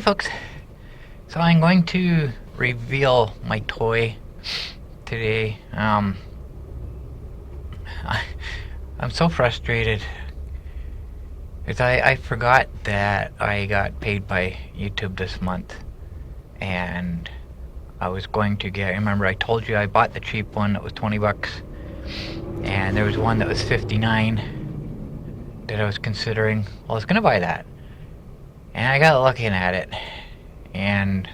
Hey folks, so I'm going to reveal my toy today. I'm so frustrated because I forgot that I got paid by YouTube this month, and I was going to get, remember I told you I bought the cheap one that was 20 bucks, and there was one that was 59 that I was considering. Well, I was gonna buy that, and I got looking at it, and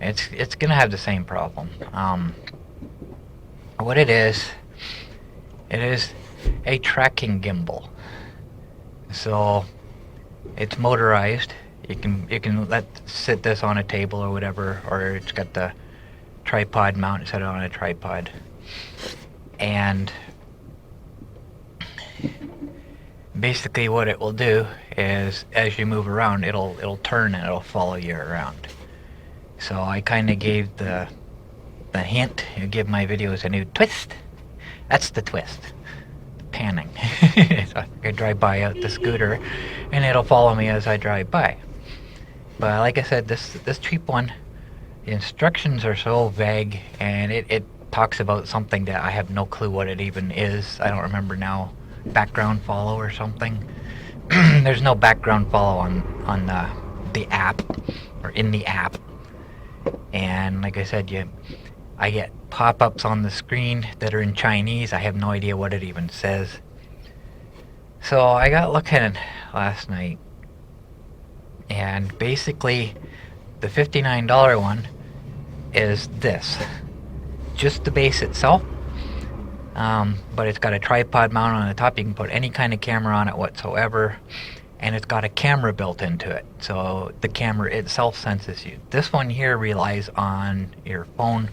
it's gonna have the same problem. What it is a tracking gimbal. So it's motorized. You can sit this on a table or whatever, or it's got the tripod mount, set it on a tripod, and basically what it will do is as you move around, it'll turn and it'll follow you around. So I kind of gave the hint, you give my videos a new twist. That's the twist. Panning. So I drive by out the scooter and it'll follow me as I drive by. But like I said, this cheap one, the instructions are so vague, and it talks about something that I have no clue what it even is. I don't remember now. Background follow or something. There's no background follow on the app or in the app. And like I said, I get pop-ups on the screen that are in Chinese. I have no idea what it even says. So I got looking last night, and basically the $59 one is this. Just the base itself, but it's got a tripod mount on the top. You can put any kind of camera on it whatsoever, and it's got a camera built into it, so the camera itself senses you. This one here relies on your phone.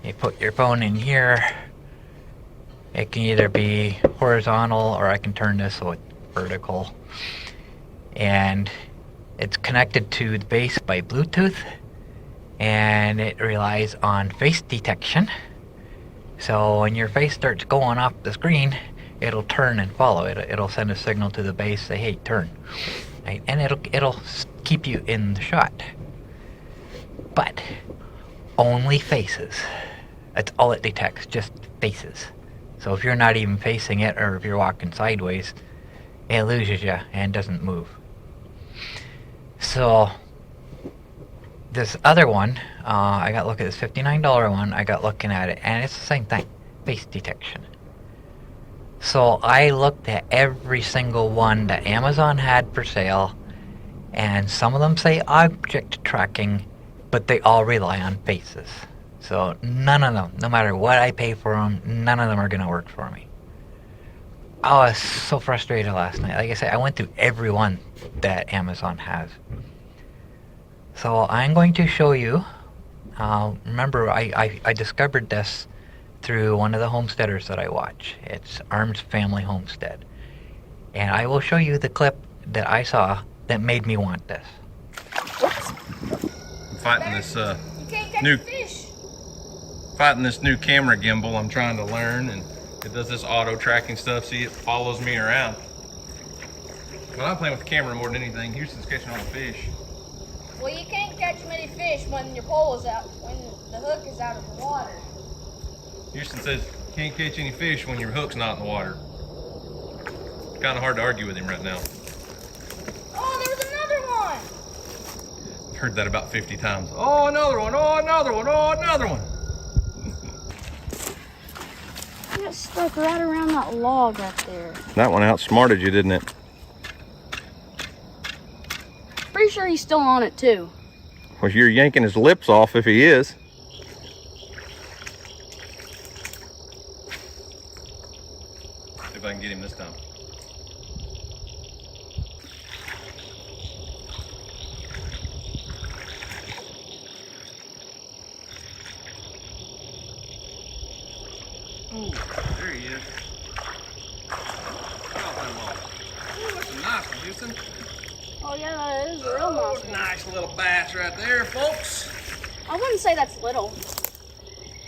You put your phone in here. It can either be horizontal, or I can turn this so it's vertical, and it's connected to the base by Bluetooth, and it relies on face detection. So when your face starts going off the screen, it'll turn and follow it. It'll send a signal to the base, say, hey, turn, right? And it'll keep you in the shot. But only faces. That's all it detects, just faces. So if you're not even facing it, or if you're walking sideways, it loses you and doesn't move. So this other one, I got looking at this $59 one. I got looking at it, and it's the same thing, face detection. So I looked at every single one that Amazon had for sale, and some of them say object tracking, but they all rely on faces. So none of them, no matter what I pay for them, none of them are gonna work for me. I was so frustrated last night. Like I said, I went through every one that Amazon has. So I'm going to show you, remember I discovered this through one of the homesteaders that I watch. It's Arms Family Homestead. And I will show you the clip that I saw that made me want this. I'm fighting this new camera gimbal I'm trying to learn, and it does this auto tracking stuff. See, it follows me around. But I'm playing with the camera more than anything. Houston's catching all the fish. Well, you can't catch many fish when your pole is out, when the hook is out of the water. Houston says you can't catch any fish when your hook's not in the water. It's kind of hard to argue with him right now. Oh, there was another one! I've heard that about 50 times. Oh, another one, oh, another one, oh, another one. I got stuck right around that log right there. That one outsmarted you, didn't it? Pretty sure he's still on it too. Well, you're yanking his lips off if he is. See if I can get him this time. Ooh, there he is. Ooh, that's a nice one, Houston. Oh yeah, that is a real nice one. Nice little bass right there, folks. I wouldn't say that's little.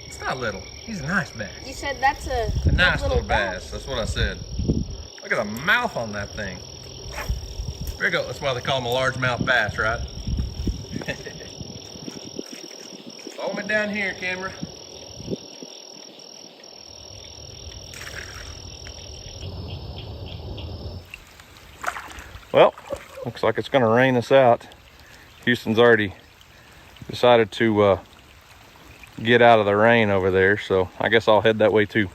It's not little. He's a nice bass. You said that's a A nice little bass. That's what I said. Look at the mouth on that thing. There you go. That's why they call them a largemouth bass, right? Follow me down here, camera. Well, looks like it's gonna rain us out. Houston's already decided to get out of the rain over there, so I guess I'll head that way too.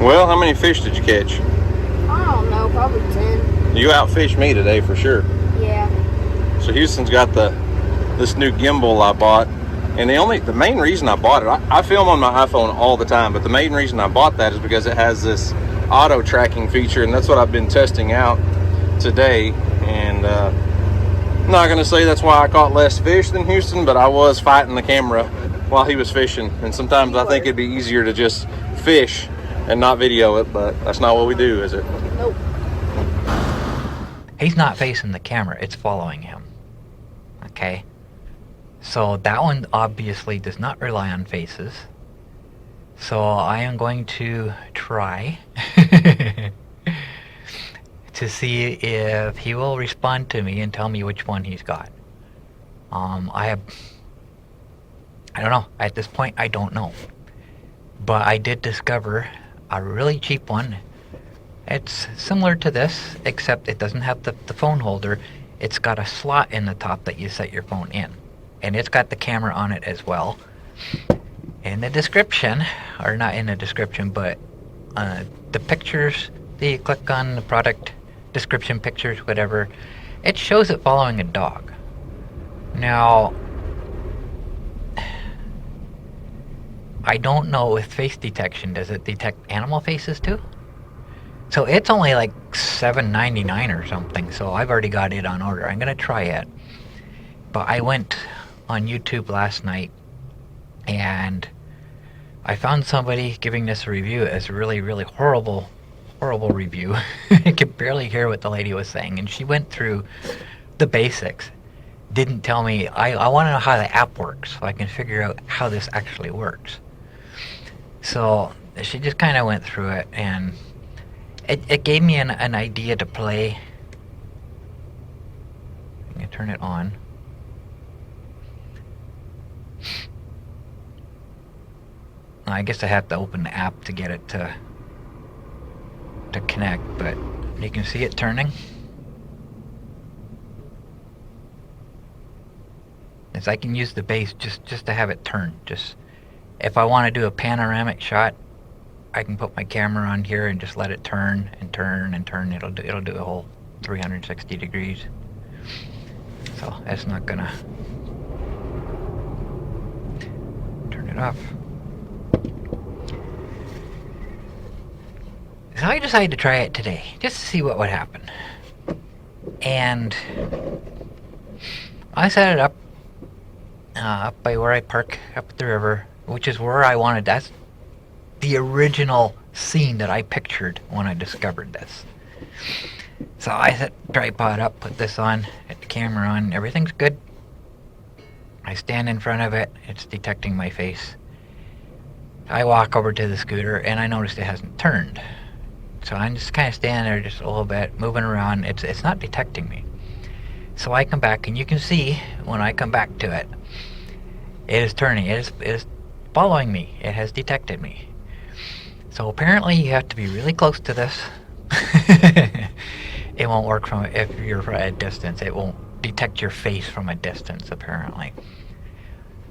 Well, how many fish did you catch? I don't know, probably 10. You outfished me today for sure. Yeah. So Houston's got this new gimbal I bought, and the main reason I bought it, I film on my iPhone all the time, but the main reason I bought that is because it has this auto tracking feature, and that's what I've been testing out today. And I'm not gonna say that's why I caught less fish than Houston, but I was fighting the camera while he was fishing, and sometimes I think it'd be easier to just fish and not video it, but that's not what we do, is it? Nope. He's not facing the camera, it's following him. Okay? So that one obviously does not rely on faces. So I am going to try to see if he will respond to me and tell me which one he's got. I don't know. At this point, I don't know. But I did discover a really cheap one. It's similar to this, except it doesn't have the phone holder. It's got a slot in the top that you set your phone in. And it's got the camera on it as well. In the description, or not in the description, but the pictures that you click on, the product description pictures, whatever, it shows it following a dog. Now, I don't know with face detection, does it detect animal faces too? So it's only like $7.99 or something, so I've already got it on order. I'm gonna try it. But I went on YouTube last night and I found somebody giving this a review as a really, really horrible review. I could barely hear what the lady was saying, and she went through the basics. Didn't tell me, I want to know how the app works so I can figure out how this actually works. So she just kind of went through it, and it gave me an idea to play. I'm going to turn it on. I guess I have to open the app to get it to connect, but you can see it turning. As I can use the base just to have it turn. Just if I want to do a panoramic shot, I can put my camera on here and just let it turn and turn and turn. It'll do a whole 360 degrees. So that's not gonna turn it off. So I decided to try it today, just to see what would happen. And I set it up up by where I park up at the river, which is where I wanted. That's the original scene that I pictured when I discovered this. So I set the tripod up, put this on, hit the camera on, everything's good. I stand in front of it, it's detecting my face. I walk over to the scooter and I noticed it hasn't turned. So I'm just kind of standing there just a little bit, moving around. It's not detecting me. So I come back, and you can see when I come back to it, it is turning. It is following me. It has detected me. So apparently you have to be really close to this. It won't work if you're at a distance. It won't detect your face from a distance, apparently.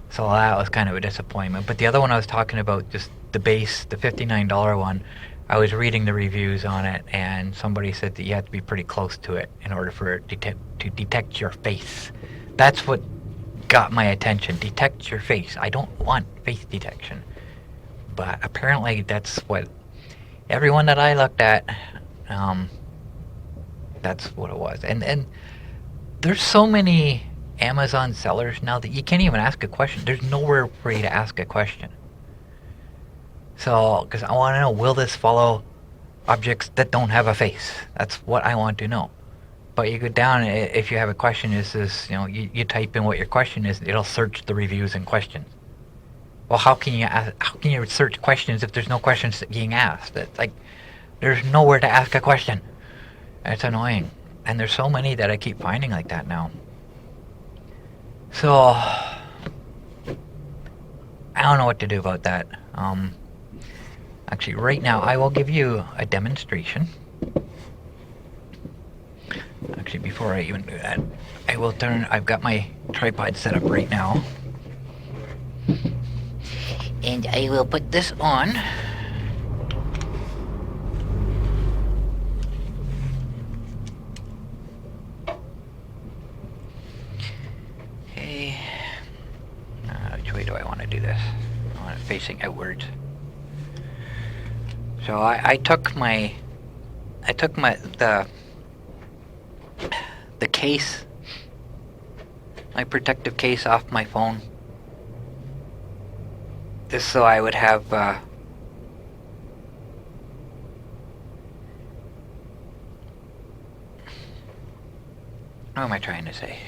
So that was kind of a disappointment. But the other one I was talking about, just the base, the $59 one, I was reading the reviews on it, and somebody said that you have to be pretty close to it in order for it to detect your face. That's what got my attention. Detect your face. I don't want face detection. But apparently that's what everyone that I looked at, that's what it was. And there's so many Amazon sellers now that you can't even ask a question. There's nowhere for you to ask a question. So, because I want to know, will this follow objects that don't have a face? That's what I want to know. But you go down, if you have a question, is this, you type in what your question is, it'll search the reviews and questions. Well, how can you search questions if there's no questions being asked? It's like there's nowhere to ask a question. It's annoying. And there's so many that I keep finding like that now. So I don't know what to do about that. Actually, right now I will give you a demonstration. Actually, before I even do that, I've got my tripod set up right now. And I will put this on. Okay. Which way do I want to do this? I want it facing outwards. So I took the case, my protective case off my phone, just so I would have what am I trying to say?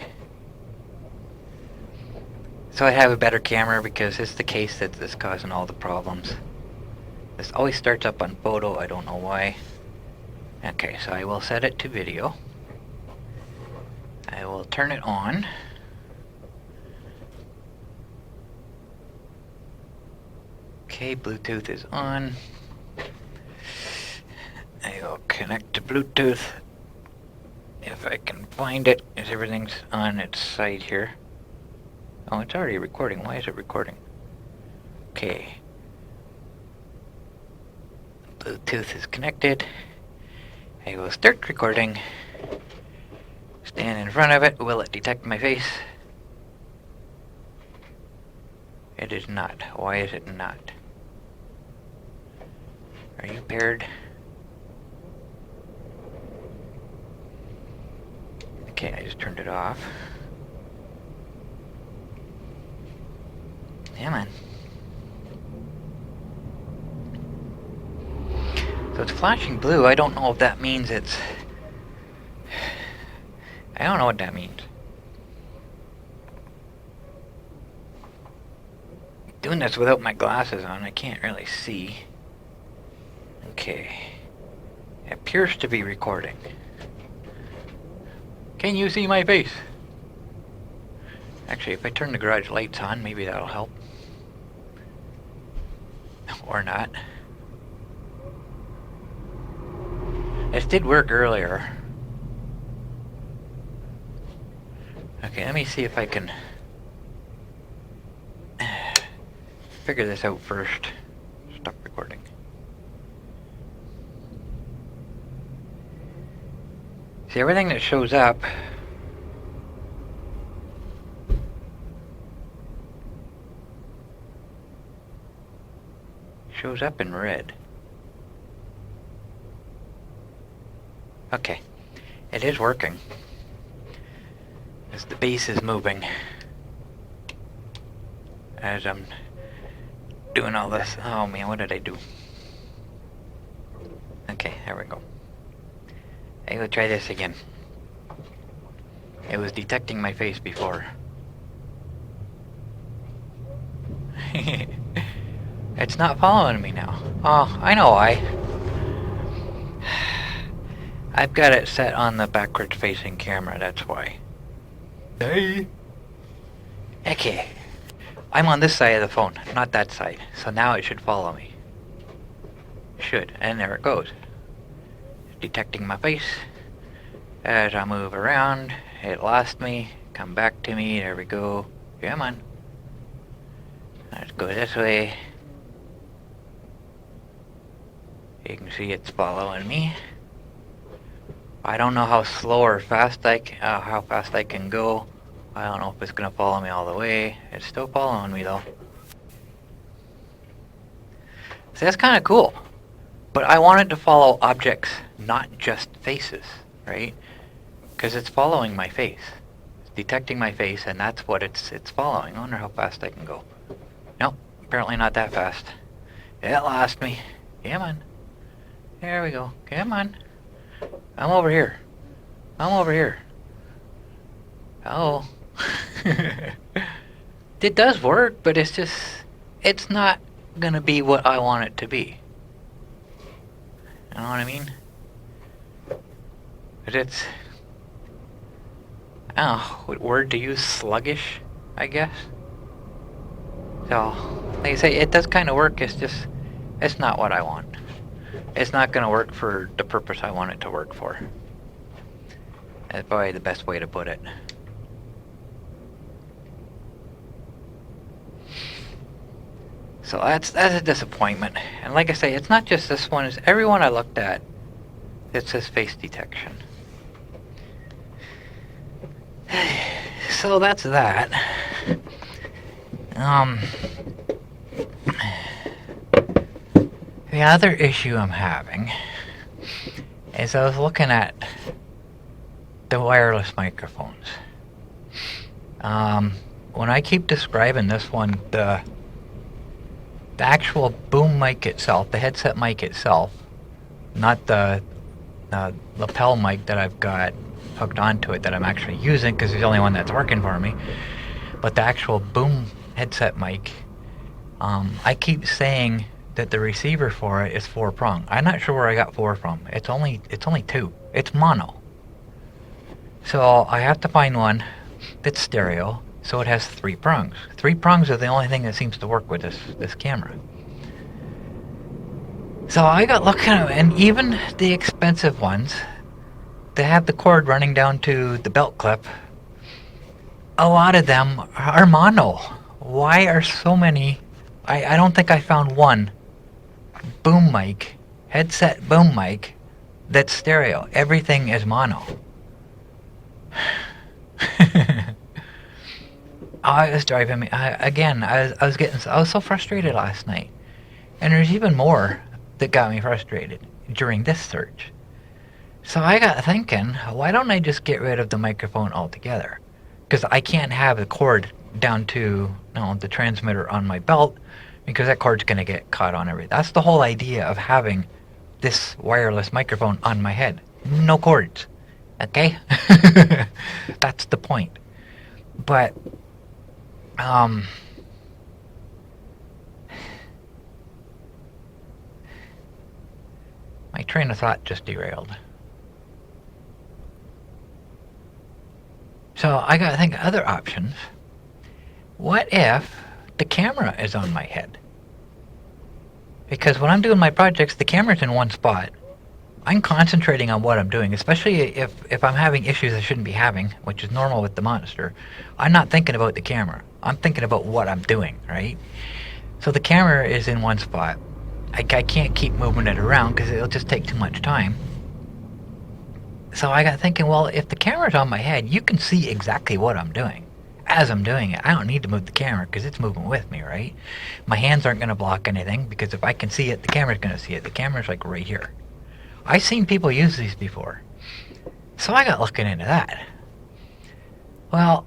So I'd have a better camera, because it's the case that's causing all the problems. This always starts up on photo, I don't know why. Okay, so I will set it to video. I will turn it on. Okay, Bluetooth is on. I will connect to Bluetooth. If I can find it, as everything's on its side here. Oh, it's already recording. Why is it recording? Okay. Bluetooth is connected. I will start recording. Stand in front of it. Will it detect my face? It is not. Why is it not? Are you paired? Okay, I just turned it off. Come on. So it's flashing blue. I don't know if that means it's... I don't know what that means. Doing this without my glasses on, I can't really see. Okay. It appears to be recording. Can you see my face? Actually, if I turn the garage lights on, maybe that'll help. Or not. This did work earlier. Okay, let me see if I can figure this out first. Stop recording. See, everything that shows up in red. Okay, it is working. As the base is moving. As I'm doing all this. Oh man, what did I do? Okay, there we go. I will try this again. It was detecting my face before. It's not following me now. Oh, I know why. I've got it set on the backwards facing camera, that's why. Hey. Okay. I'm on this side of the phone, not that side. So now it should follow me. Should. And there it goes. It's detecting my face. As I move around, it lost me. Come back to me. There we go. Come on. Let's go this way. You can see it's following me. I don't know how slow or fast how fast I can go. I don't know if it's gonna follow me all the way. It's still following me though. So that's kind of cool. But I want it to follow objects, not just faces, right? Because it's following my face. It's detecting my face, and that's what it's following. I wonder how fast I can go. Nope, apparently not that fast. It lost me. Come on. There we go. Come on. I'm over here. I'm over here. Oh. It does work, but it's it's not gonna be what I want it to be. You know what I mean? But it's, I don't know what word to use, sluggish, I guess. So, like I say, it does kind of work, it's just, it's not what I want. It's not gonna work for the purpose I want it to work for. That's probably the best way to put it. So that's a disappointment. And like I say, it's not just this one, it's every one I looked at that says face detection. So that's that. The other issue I'm having is I was looking at the wireless microphones. When I keep describing this one, the actual boom mic itself, the headset mic itself, not the lapel mic that I've got hooked onto it that I'm actually using because it's the only one that's working for me, but the actual boom headset mic, I keep saying that the receiver for it is 4-prong. I'm not sure where I got 4 from. It's only 2. It's mono. So I have to find one that's stereo, so it has 3 prongs. 3 prongs are the only thing that seems to work with this camera. So I got looking at, and even the expensive ones, they have the cord running down to the belt clip. A lot of them are mono. Why are so many? I don't think I found one boom mic, headset boom mic, that's stereo. Everything is mono. It was driving me. I was so frustrated last night, and there's even more that got me frustrated during this search. So I got thinking, why don't I just get rid of the microphone altogether? Because I can't have the cord down to the transmitter on my belt, because that cord's going to get caught on everything. That's the whole idea of having this wireless microphone on my head. No cords. Okay? That's the point. But, my train of thought just derailed. So I gotta think of other options. What if the camera is on my head? Because when I'm doing my projects, the camera's in one spot. I'm concentrating on what I'm doing, especially if I'm having issues I shouldn't be having, which is normal with the Monster. I'm not thinking about the camera. I'm thinking about what I'm doing, right? So the camera is in one spot. I can't keep moving it around because it'll just take too much time. So I got thinking, well, if the camera's on my head, you can see exactly what I'm doing as I'm doing it. I don't need to move the camera because it's moving with me, right? My hands aren't going to block anything because if I can see it, the camera's going to see it. The camera's like right here. I've seen people use these before. So I got looking into that. Well,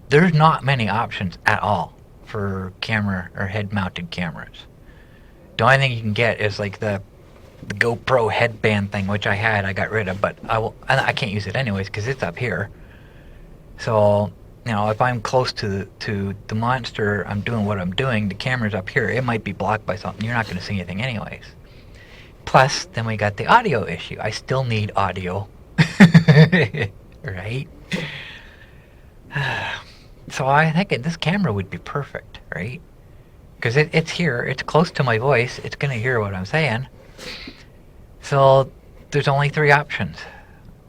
there's not many options at all for camera or head-mounted cameras. The only thing you can get is like the GoPro headband thing, which I got rid of, but I can't use it anyways because it's up here. So, if I'm close to the Monster, I'm doing what I'm doing, the camera's up here, it might be blocked by something, you're not going to see anything anyways. Plus, then we got the audio issue. I still need audio. Right? So I think this camera would be perfect, right? Because it's here, it's close to my voice, it's going to hear what I'm saying. So there's only 3 options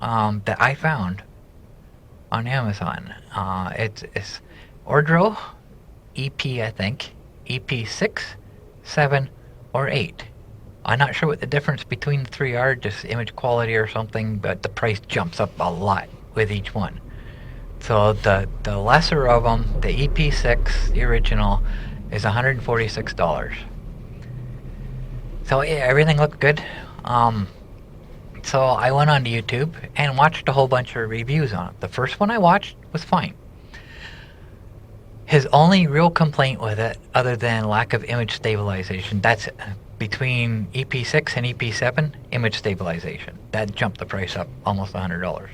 that I found on Amazon. It's Ordro, EP, I think, EP 6, 7, or 8. I'm not sure what the difference between the 3 are, just image quality or something, but the price jumps up a lot with each one. So the lesser of them, the EP6, the original, is $146. So yeah, everything looked good. So I went onto YouTube and watched a whole bunch of reviews on it. The first one I watched was fine. His only real complaint with it, other than lack of image stabilization, that's it. Between EP6 and EP7, image stabilization. That jumped the price up almost $100,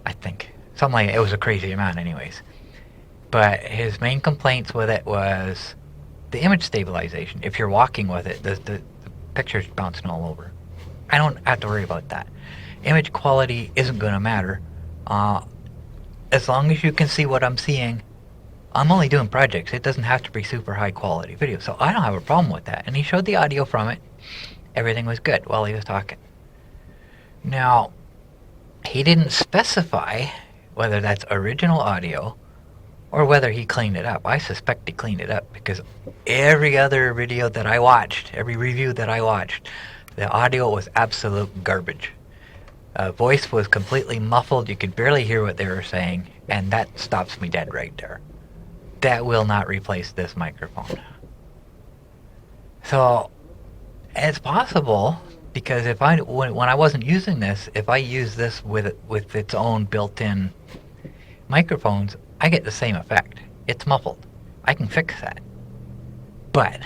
I think. Something like it was a crazy amount anyways. But his main complaints with it was the image stabilization. If you're walking with it, the picture's bouncing all over. I don't have to worry about that. Image quality isn't going to matter. As long as you can see what I'm seeing, I'm only doing projects. It doesn't have to be super high quality video. So I don't have a problem with that. And he showed the audio from it. Everything was good while he was talking. Now, he didn't specify whether that's original audio or whether he cleaned it up. I suspect he cleaned it up because every other video that I watched, every review that I watched, the audio was absolute garbage. Voice was completely muffled. You could barely hear what they were saying, and that stops me dead right there. That will not replace this microphone. So, it's possible, because if when I wasn't using this, if I use this with its own built-in microphones, I get the same effect. It's muffled. I can fix that. But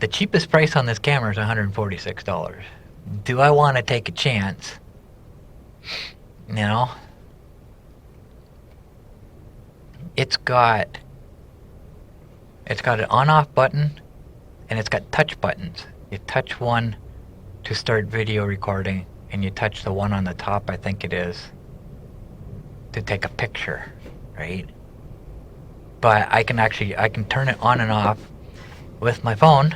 the cheapest price on this camera is $146. Do I want to take a chance? You know? It's got an on-off button, and it's got touch buttons. You touch one to start video recording, and you touch the one on the top, I think it is, to take a picture, right? But I can turn it on and off with my phone,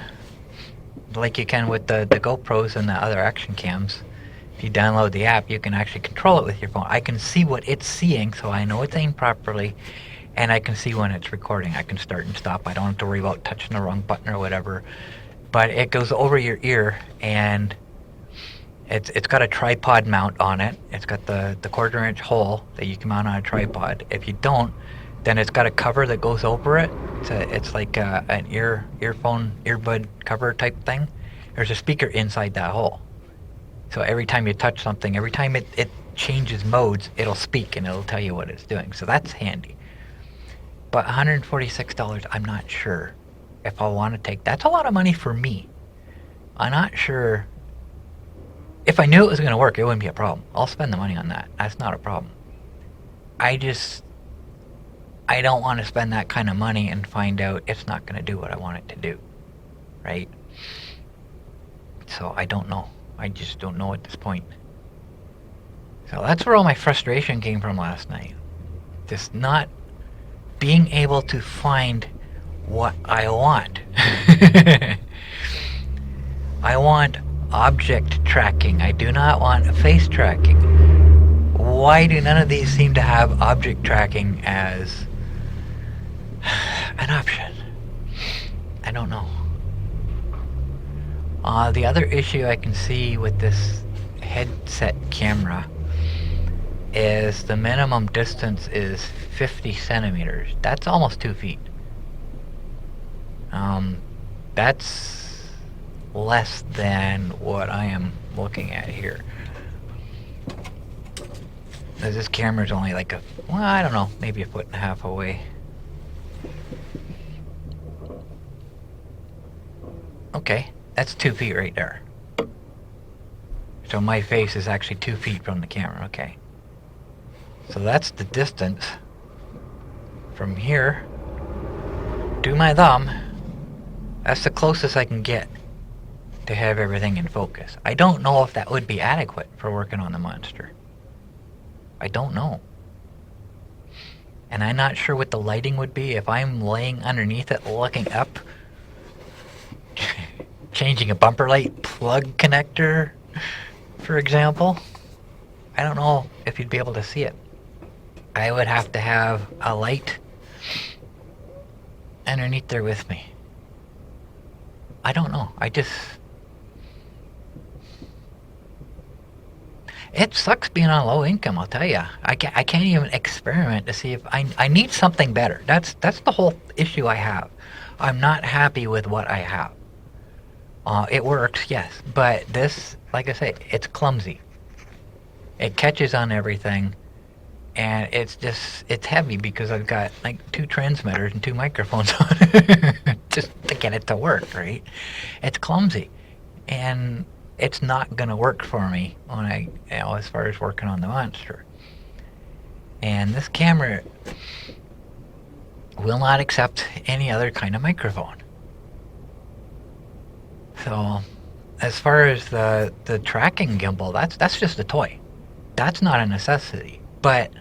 like you can with the GoPros and the other action cams. If you download the app, you can actually control it with your phone. I can see what it's seeing, so I know it's aimed properly, and I can see when it's recording. I can start and stop. I don't have to worry about touching the wrong button or whatever. But it goes over your ear, and it's got a tripod mount on it. It's got the 1/4-inch hole that you can mount on a tripod. If you don't, then it's got a cover that goes over it. It's like an earbud cover type thing. There's a speaker inside that hole. So every time you touch something, every time it changes modes, it'll speak and it'll tell you what it's doing. So that's handy. But $146, I'm not sure if I want to take. That's a lot of money for me. I'm not sure. If I knew it was going to work, it wouldn't be a problem. I'll spend the money on that. That's not a problem. I don't want to spend that kind of money and find out it's not going to do what I want it to do. Right? So I don't know. I just don't know at this point. So that's where all my frustration came from last night. Just not being able to find what I want. I want object tracking. I do not want face tracking. Why do none of these seem to have object tracking as an option? I don't know. The other issue I can see with this headset camera is the minimum distance is 50 centimeters. That's almost 2 feet. That's less than what I am looking at here. This camera's only like I don't know, maybe 1.5 feet away. Okay, that's 2 feet right there. So my face is actually 2 feet from the camera, okay. So that's the distance from here to my thumb. That's the closest I can get to have everything in focus. I don't know if that would be adequate for working on the monster. I don't know. And I'm not sure what the lighting would be if I'm laying underneath it looking up, changing a bumper light plug connector, for example. I don't know if you'd be able to see it. I would have to have a light underneath there with me. I don't know. It sucks being on low income, I'll tell you. I can't even experiment to see if I need something better. That's the whole issue I have. I'm not happy with what I have. It works, yes, but this, like I say, it's clumsy. It catches on everything, and it's heavy because I've got like 2 transmitters and 2 microphones on it just to get it to work, right? It's clumsy, and it's not gonna work for me when as far as working on the monster. And this camera, will not accept any other kind of microphone. So, as far as the tracking gimbal, that's just a toy. That's not a necessity. But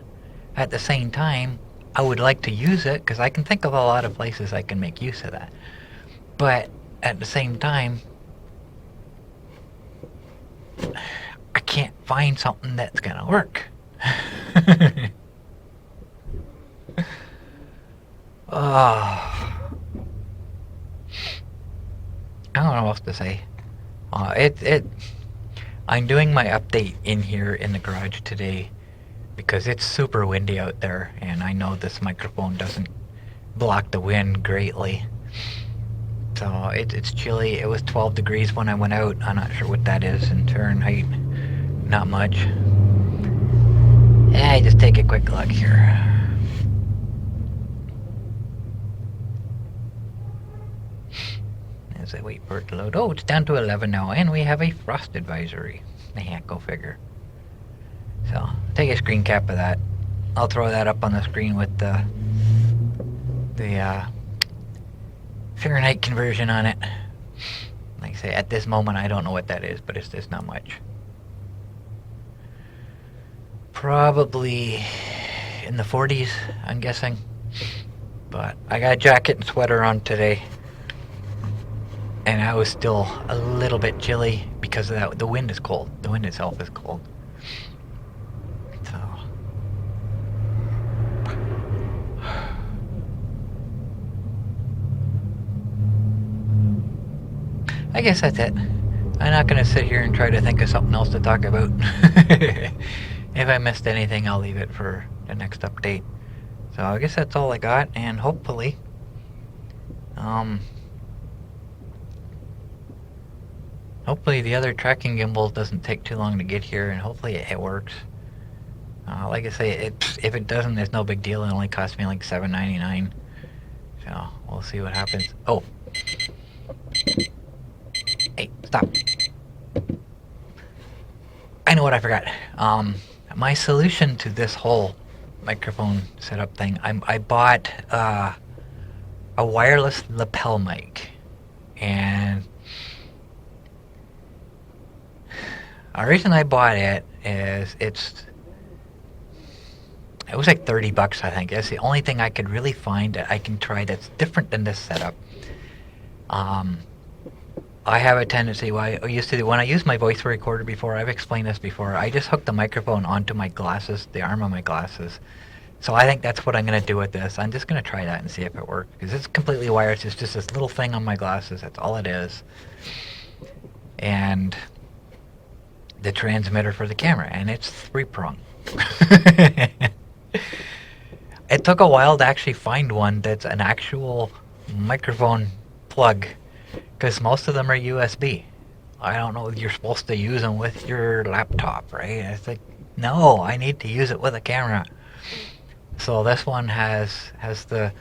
at the same time, I would like to use it because I can think of a lot of places I can make use of that. But at the same time, I can't find something that's gonna work. Oh, I don't know what else to say. I'm doing my update in here in the garage today because it's super windy out there, and I know this microphone doesn't block the wind greatly. So it's chilly. It was 12 degrees when I went out. I'm not sure what that is in Fahrenheit. Not much. Yeah, just take a quick look here. As I wait for it to load. Oh, it's down to 11 now, and we have a frost advisory. Yeah, go figure. So, take a screen cap of that. I'll throw that up on the screen with the Fahrenheit conversion on it. Like I say, at this moment I don't know what that is, but it's just not much. Probably in the 40s, I'm guessing. But I got a jacket and sweater on today. And I was still a little bit chilly because of that. The wind is cold. The wind itself is cold. So. I guess that's it. I'm not going to sit here and try to think of something else to talk about. If I missed anything, I'll leave it for the next update. So I guess that's all I got, and hopefully, hopefully the other tracking gimbal doesn't take too long to get here, and hopefully it works. Like I say, if it doesn't, it's no big deal. It only cost me like $7.99. So we'll see what happens. Oh. Hey, stop. I know what I forgot. My solution to this whole microphone setup thing, I bought a wireless lapel mic. And the reason I bought it is it was like $30, I think. It's the only thing I could really find that I can try that's different than this setup. I have a tendency, when I use my voice recorder before, I've explained this before, I just hook the microphone onto my glasses, the arm of my glasses. So I think that's what I'm going to do with this. I'm just going to try that and see if it works. Because it's completely wireless. It's just this little thing on my glasses. That's all it is. And the transmitter for the camera. And it's 3-prong. It took a while to actually find one that's an actual microphone plug. Because most of them are USB. I don't know if you're supposed to use them with your laptop, right? It's like, no, I need to use it with a camera. So this one has the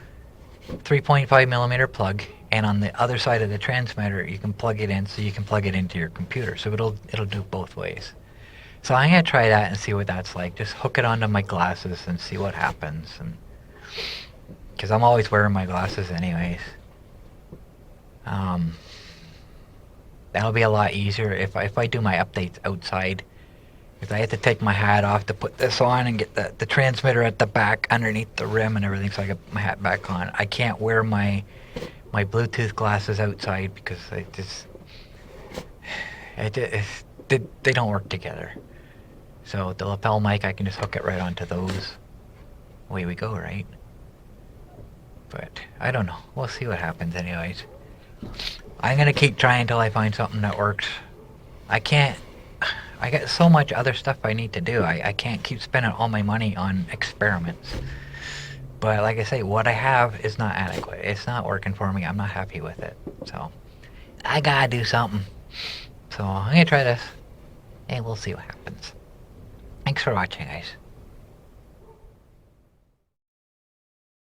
3.5 millimeter plug, and on the other side of the transmitter, you can plug it in, so you can plug it into your computer. So it'll do both ways. So I'm gonna try that and see what that's like. Just hook it onto my glasses and see what happens. And because I'm always wearing my glasses anyways. That'll be a lot easier if I do my updates outside. Because I have to take my hat off to put this on and get the transmitter at the back underneath the rim and everything, so I get my hat back on. I can't wear my Bluetooth glasses outside because they don't work together. So the lapel mic, I can just hook it right onto those. Away we go, right? But I don't know. We'll see what happens anyways. I'm gonna keep trying until I find something that works. I got so much other stuff I need to do. I can't keep spending all my money on experiments. But like I say, what I have is not adequate. It's not working for me. I'm not happy with it. So I gotta do something. So I'm gonna try this, and we'll see what happens. Thanks for watching, guys.